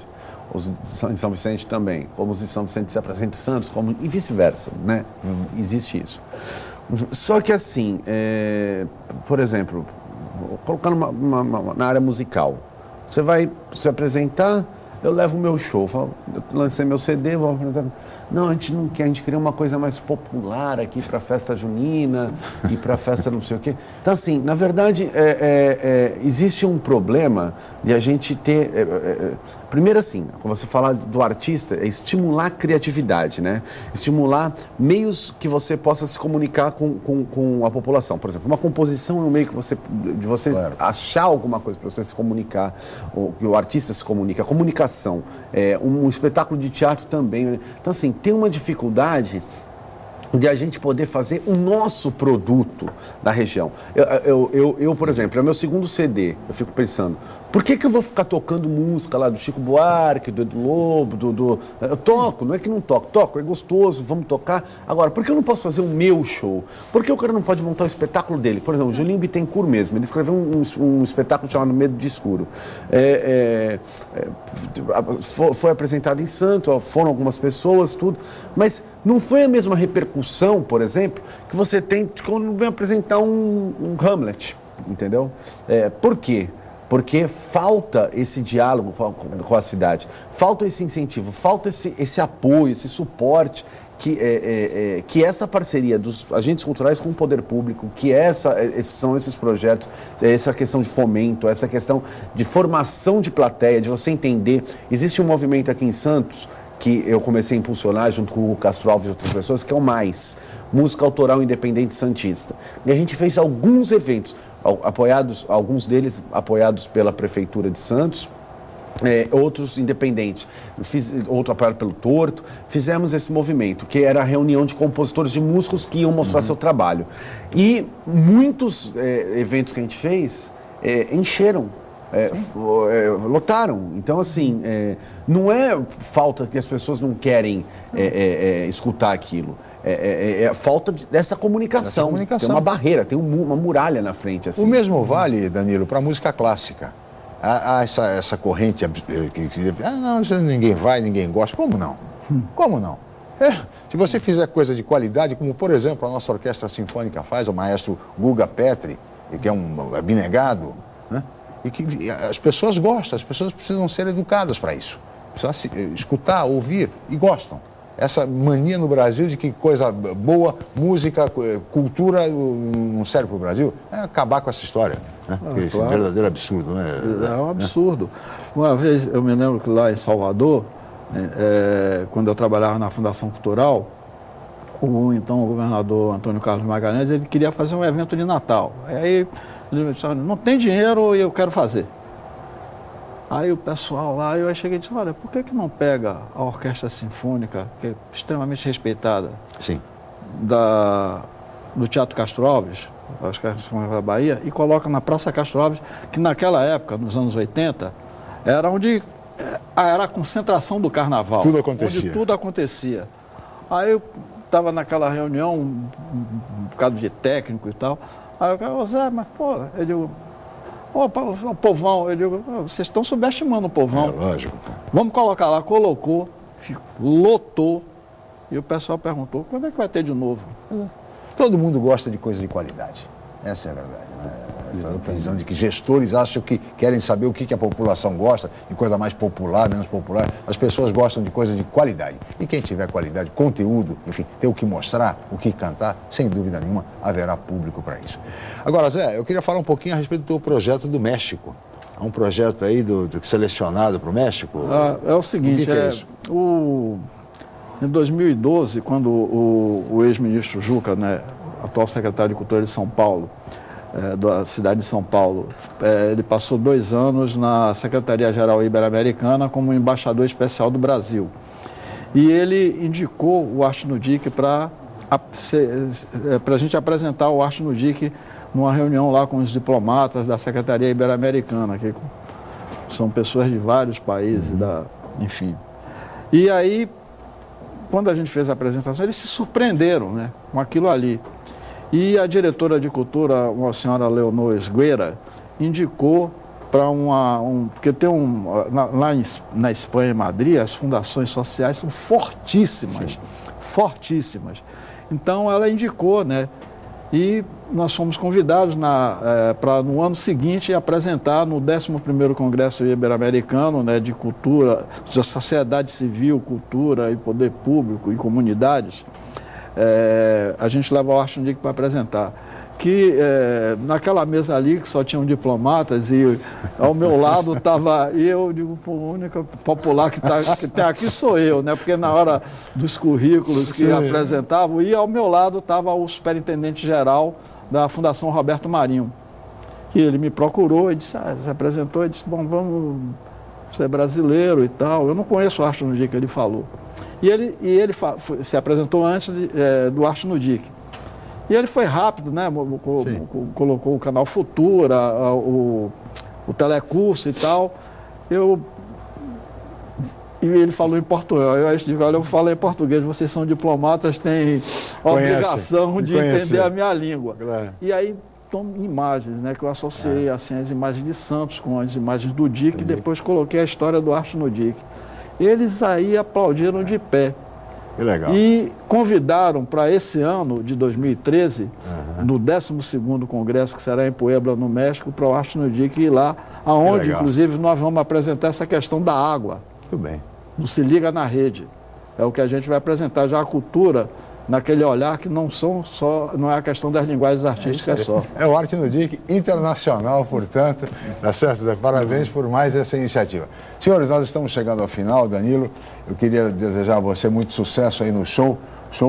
os em São Vicente também, como os de São Vicente se apresentam em Santos, como, e vice-versa, né? Existe isso. Só que assim, por exemplo, colocando na área musical, você vai se apresentar, eu levo o meu show, eu lancei meu CD, vou apresentar. Não, a gente não quer, a gente queria uma coisa mais popular aqui para a festa junina e para a festa não sei o quê. Então, assim, na verdade, existe um problema de a gente ter... primeiro, assim, quando você fala do artista, é estimular a criatividade, né? Estimular meios que você possa se comunicar com a população. Por exemplo, uma composição é um meio de você claro. Achar alguma coisa para você se comunicar, ou que o artista se comunica. A comunicação, um espetáculo de teatro também. Né? Então, assim, tem uma dificuldade de a gente poder fazer o nosso produto da região. Eu, por exemplo, é o meu segundo CD, eu fico pensando, por que eu vou ficar tocando música lá do Chico Buarque, do Edu Lobo, eu toco, não é que não toco, é gostoso, vamos tocar. Agora, por que eu não posso fazer o meu show? Por que o cara não pode montar o espetáculo dele? Por exemplo, o Julinho Bittencourt mesmo, ele escreveu um espetáculo chamado Medo de Escuro. Foi apresentado em Santos, foram algumas pessoas, tudo, mas não foi a mesma repercussão, por exemplo, que você tem quando vem apresentar um Hamlet, entendeu? Por quê? Porque falta esse diálogo com a cidade, falta esse incentivo, falta esse apoio, esse suporte, que essa parceria dos agentes culturais com o poder público, que são esses projetos, essa questão de fomento, essa questão de formação de plateia, de você entender. Existe um movimento aqui em Santos que eu comecei a impulsionar junto com o Castro Alves e outras pessoas, que é o MAIS, Música Autoral Independente Santista. E a gente fez alguns eventos, alguns deles apoiados pela Prefeitura de Santos, outros independentes, outro apoiado pelo Torto. Fizemos esse movimento, que era a reunião de compositores de músicos que iam mostrar seu trabalho. E muitos eventos que a gente fez encheram, lotaram. Então, assim, não é falta que as pessoas não querem escutar aquilo. Falta dessa comunicação. Tem uma barreira, tem uma muralha na frente. Assim. O mesmo vale, Danilo, para a música clássica. Há essa corrente que não, ninguém vai, ninguém gosta. Como não? Como não? Se você fizer coisa de qualidade, como, por exemplo, a nossa Orquestra Sinfônica faz, o maestro Guga Petri, que é um abnegado, né? E que as pessoas gostam, as pessoas precisam ser educadas para isso. Precisam escutar, ouvir e gostam. Essa mania no Brasil de que coisa boa, música, cultura não serve para o Brasil, é acabar com essa história. Né? Esse verdadeiro absurdo. Né? É um absurdo. Uma vez, eu me lembro que lá em Salvador, quando eu trabalhava na Fundação Cultural, então o governador Antônio Carlos Magalhães, ele queria fazer um evento de Natal. Aí ele disse, não tem dinheiro e eu quero fazer. Aí o pessoal lá, eu cheguei e disse, olha, por que não pega a Orquestra Sinfônica, que é extremamente respeitada, sim, do Teatro Castro Alves, a Orquestra Sinfônica da Bahia, e coloca na Praça Castro Alves, que naquela época, nos anos 80, era onde era a concentração do carnaval. Tudo acontecia. Onde tudo acontecia. Aí eu estava naquela reunião, um bocado de técnico e tal, aí eu falei, Zé, mas pô, eu digo, o povão, eu digo, vocês estão subestimando o povão. Lógico. Vamos colocar lá, colocou, lotou, e o pessoal perguntou, quando é que vai ter de novo? Todo mundo gosta de coisa de qualidade, essa é a verdade. Né? A visão de que gestores acham que querem saber o que a população gosta, de coisa mais popular, menos popular. As pessoas gostam de coisa de qualidade. E quem tiver qualidade, conteúdo, enfim, ter o que mostrar, o que cantar, sem dúvida nenhuma, haverá público para isso. Agora, Zé, eu queria falar um pouquinho a respeito do teu projeto do México. Há um projeto aí selecionado para o México? É o seguinte, é isso? Em 2012, quando o ex-ministro Juca, né, atual secretário de Cultura de São Paulo, da cidade de São Paulo, ele passou 2 anos na Secretaria-Geral Ibero-Americana como embaixador especial do Brasil. E ele indicou o Arte no DIC para a gente apresentar o Arte no DIC numa reunião lá com os diplomatas da Secretaria Ibero-Americana, que são pessoas de vários países, enfim. E aí, quando a gente fez a apresentação, eles se surpreenderam, né, com aquilo ali. E a diretora de cultura, uma senhora Leonor Esgueira, indicou para porque tem lá na Espanha, em Madrid, as fundações sociais são fortíssimas, fortíssimas. Então ela indicou, né? E nós fomos convidados para no ano seguinte apresentar no 11º Congresso Ibero-Americano, né, de cultura, de sociedade civil, cultura e poder público e comunidades. A gente leva o Arte no DIC para apresentar. Que naquela mesa ali, que só tinham diplomatas, e ao meu lado estava eu, digo, o único popular que tem aqui sou eu, né? Porque na hora dos currículos que apresentavam, e ao meu lado estava o superintendente-geral da Fundação Roberto Marinho. E ele me procurou e disse, se apresentou, e disse, bom, vamos ser brasileiro e tal. Eu não conheço o Arte no DIC, ele falou. E ele se apresentou antes do Arte no DIC. E ele foi rápido, né? Colocou o canal Futura, o telecurso e tal. E ele falou em português. Eu digo, olha, eu falo em português, vocês são diplomatas, têm obrigação de entender a minha língua. Claro. E aí, imagens, né? Que eu associei assim, as imagens de Santos com as imagens do DIC, e depois coloquei a história do Arte no DIC. Eles aí aplaudiram de pé. Que legal. E convidaram para esse ano de 2013, no 12º Congresso, que será em Puebla, no México, para o Arte no DIC, ir lá, aonde, inclusive, nós vamos apresentar essa questão da água. Muito bem. Do Se Liga na Rede. É o que a gente vai apresentar, já a cultura, naquele olhar que não é a questão das linguagens artísticas só. É o Arte no DIC internacional, portanto, tá certo? Parabéns por mais essa iniciativa. Senhores, nós estamos chegando ao final, Danilo. Eu queria desejar a você muito sucesso aí no show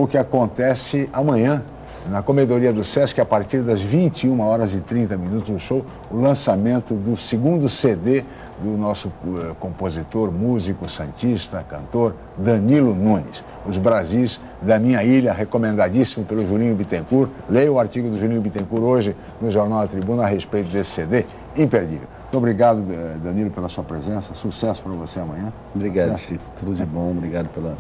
que acontece amanhã, na Comedoria do Sesc, a partir das 21h30 o show, o lançamento do 2º CD do nosso compositor, músico, santista, cantor, Danilo Nunes. Os Brasis da Minha Ilha, recomendadíssimo pelo Julinho Bittencourt. Leia o artigo do Julinho Bittencourt hoje no Jornal A Tribuna a respeito desse CD, imperdível. Muito obrigado, Danilo, pela sua presença. Sucesso para você amanhã. Obrigado, Chico. Tudo de bom. Obrigado pela...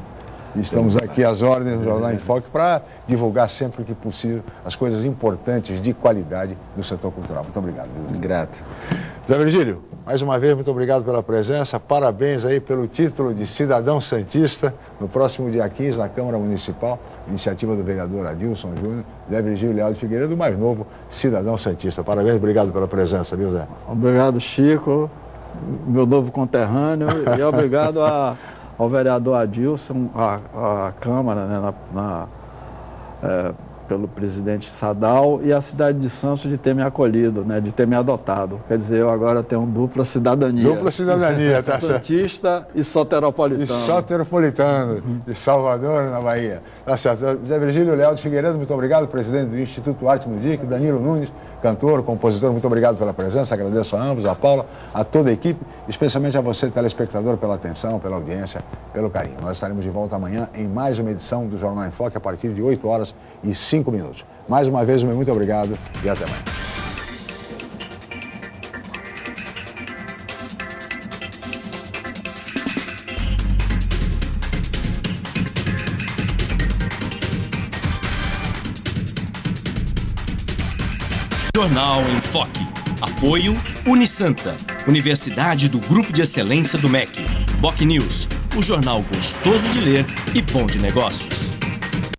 Estamos aqui às ordens do Jornal em Foque para divulgar sempre que possível as coisas importantes de qualidade do setor cultural. Muito obrigado. Grato. Zé Virgílio, mais uma vez, muito obrigado pela presença. Parabéns aí pelo título de cidadão santista no próximo dia 15 na Câmara Municipal, iniciativa do vereador Adilson Júnior, Zé Virgílio Leal de Figueiredo, o mais novo cidadão santista. Parabéns, obrigado pela presença, viu, Zé? Obrigado, Chico, meu novo conterrâneo, e obrigado ao vereador Adilson, à Câmara, né, pelo presidente Sadal, e a cidade de Santos de ter me acolhido, né, de ter me adotado. Quer dizer, eu agora tenho dupla cidadania. Dupla cidadania, tá certo. Santista e soteropolitano. E soteropolitano, de Salvador, na Bahia. Tá certo. Zé Virgílio Leal de Figueiredo, muito obrigado, presidente do Instituto Arte no DIC, Danilo Nunes, cantor, compositor, muito obrigado pela presença, agradeço a ambos, a Paula, a toda a equipe, especialmente a você, telespectador, pela atenção, pela audiência, pelo carinho. Nós estaremos de volta amanhã em mais uma edição do Jornal em Foque a partir de 8h05. Mais uma vez, muito obrigado e até amanhã. Jornal em Foque. Apoio Unisanta, Universidade do Grupo de Excelência do MEC. BocNews, o jornal gostoso de ler e bom de negócios.